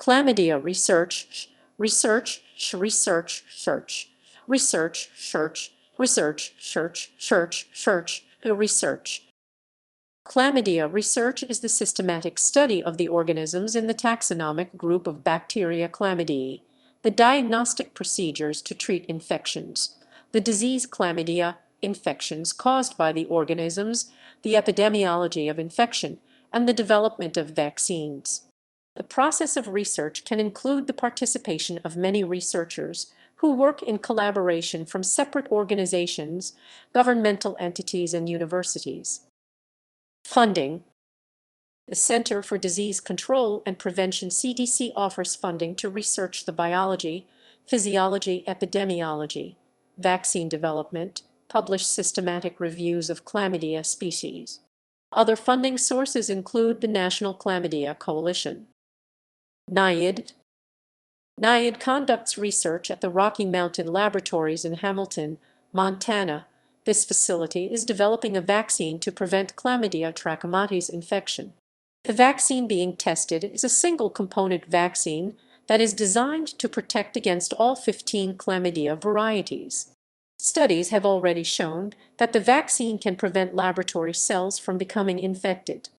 Chlamydia research, research, research, search, research, search, research, search, search, search, research. Chlamydia research is the systematic study of the organisms in the taxonomic group of bacteria Chlamydiae, the diagnostic procedures to treat infections, the disease chlamydia, infections caused by the organisms, the epidemiology of infection, and the development of vaccines. The process of research can include the participation of many researchers who work in collaboration from separate organizations, governmental entities, and universities. Funding. The Center for Disease Control and Prevention (CDC) offers funding to research the biology, physiology, epidemiology, vaccine development, publish systematic reviews of chlamydia species. Other funding sources include the National Chlamydia Coalition. NIAID. NIAID conducts research at the Rocky Mountain Laboratories in Hamilton, Montana. This facility is developing a vaccine to prevent Chlamydia trachomatis infection. The vaccine being tested is a single-component vaccine that is designed to protect against all 15 chlamydia varieties. Studies have already shown that the vaccine can prevent laboratory cells from becoming infected.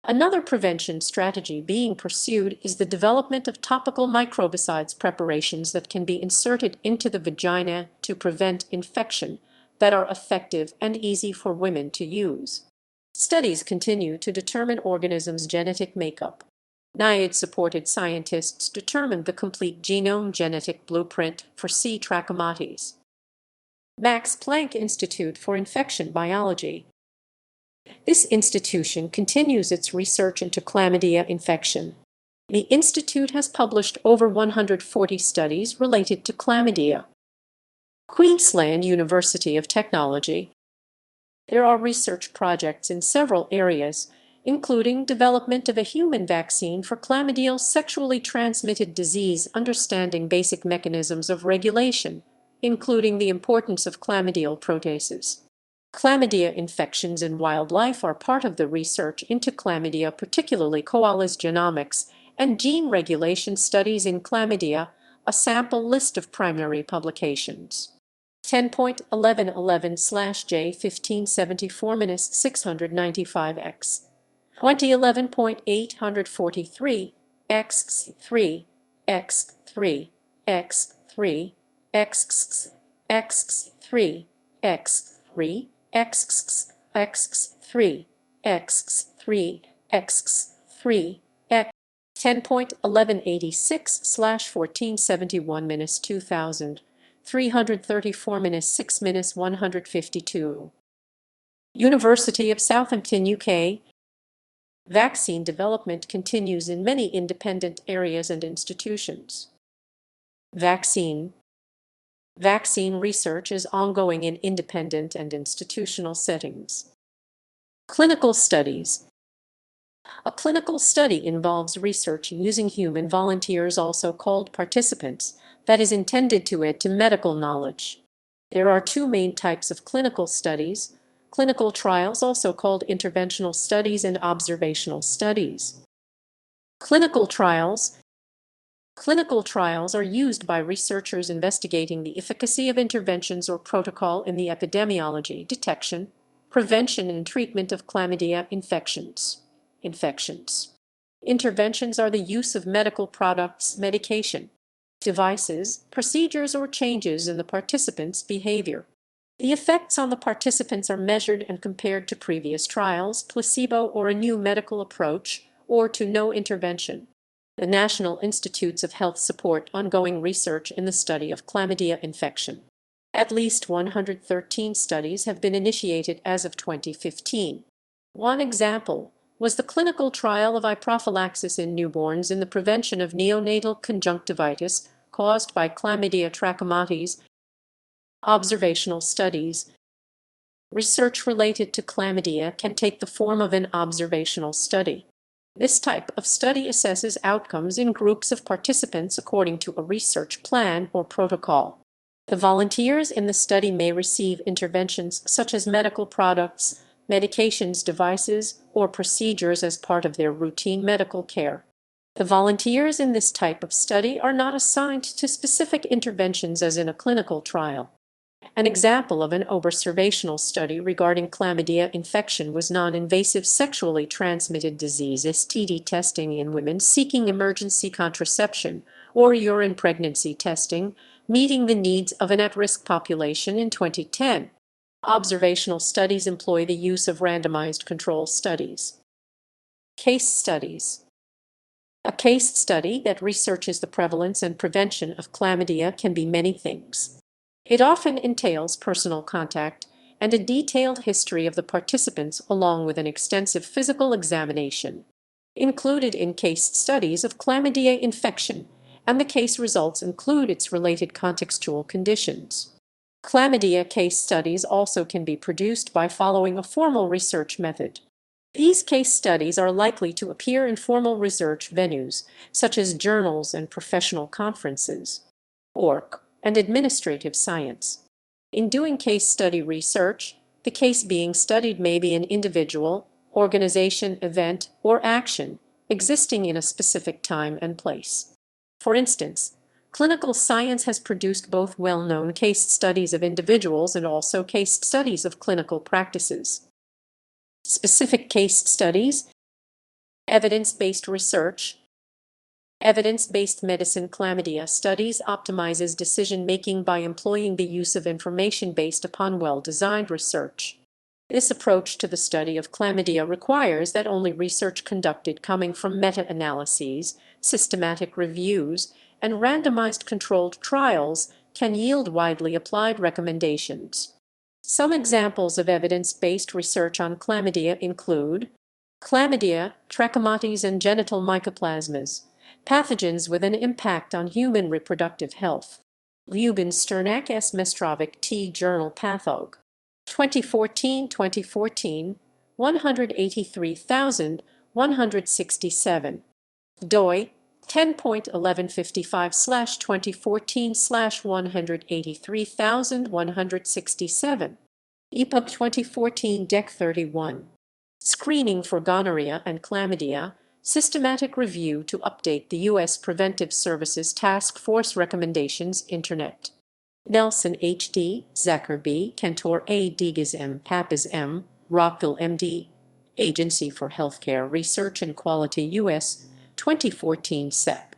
Another prevention strategy being pursued is the development of topical microbicides preparations that can be inserted into the vagina to prevent infection, that are effective and easy for women to use. Studies continue to determine organisms' genetic makeup. NIAID-supported scientists determined the complete genome genetic blueprint for C. trachomatis. Max Planck Institute for Infection Biology. This institution continues its research into chlamydia infection. The institute has published over 140 studies related to chlamydia. Queensland University of Technology. There are research projects in several areas, including development of a human vaccine for chlamydial sexually transmitted disease, understanding basic mechanisms of regulation, including the importance of chlamydial proteases. Chlamydia infections in wildlife are part of the research into chlamydia, particularly koalas genomics and gene regulation studies in chlamydia, a sample list of primary publications. 10.1111/J1574-695X 2011.843 X3 X3 X3 X X3 X3 X X3 X3 X3 X 10.1186/1471-2000 334-6-152. University of Southampton UK. Vaccine development continues in many independent areas and institutions. Vaccine research is ongoing in independent and institutional settings. Clinical studies. A clinical study involves research using human volunteers, also called participants, that is intended to add to medical knowledge. There are two main types of clinical studies: clinical trials, also called interventional studies, and observational studies. Clinical trials are used by researchers investigating the efficacy of interventions or protocol in the epidemiology, detection, prevention, and treatment of chlamydia infections. Interventions are the use of medical products, medication, devices, procedures, or changes in the participants' behavior. The effects on the participants are measured and compared to previous trials, placebo, or a new medical approach, or to no intervention. The National Institutes of Health support ongoing research in the study of chlamydia infection. At least 113 studies have been initiated as of 2015. One example was the clinical trial of prophylaxis in newborns in the prevention of neonatal conjunctivitis caused by Chlamydia trachomatis. Observational studies. Research related to chlamydia can take the form of an observational study. This type of study assesses outcomes in groups of participants according to a research plan or protocol. The volunteers in the study may receive interventions such as medical products, medications, devices, or procedures as part of their routine medical care. The volunteers in this type of study are not assigned to specific interventions as in a clinical trial. An example of an observational study regarding chlamydia infection was non-invasive sexually transmitted disease (STD) testing in women seeking emergency contraception or urine pregnancy testing, meeting the needs of an at-risk population in 2010. Observational studies employ the use of randomized control studies. Case studies. A case study that researches the prevalence and prevention of chlamydia can be many things. It often entails personal contact and a detailed history of the participants along with an extensive physical examination. Included in case studies of chlamydia infection and the case results include its related contextual conditions. Chlamydia case studies also can be produced by following a formal research method. These case studies are likely to appear in formal research venues, such as journals and professional conferences, work, and administrative science. In doing case study research, the case being studied may be an individual, organization, event, or action existing in a specific time and place. For instance, clinical science has produced both well-known case studies of individuals and also case studies of clinical practices. Specific case studies. Evidence-based research. Evidence-based medicine chlamydia studies optimizes decision-making by employing the use of information based upon well-designed research. This approach to the study of chlamydia requires that only research conducted coming from meta-analyses, systematic reviews, and randomized controlled trials can yield widely applied recommendations. Some examples of evidence-based research on chlamydia include chlamydia, trachomatis, and genital mycoplasmas, pathogens with an impact on human reproductive health. Lubin Sternak S. Mestrovic T. Journal Pathog. 2014, 183,167. doi 10.1155/2014/183,167. EPUB 2014 Dec 31. Screening for gonorrhea and chlamydia, systematic review to update the U.S. Preventive Services Task Force recommendations. Internet. Nelson H.D., Zachar B., Cantor A. Degas M., Pappas M., Rockville M.D., Agency for Healthcare Research and Quality U.S. 2014 SEC.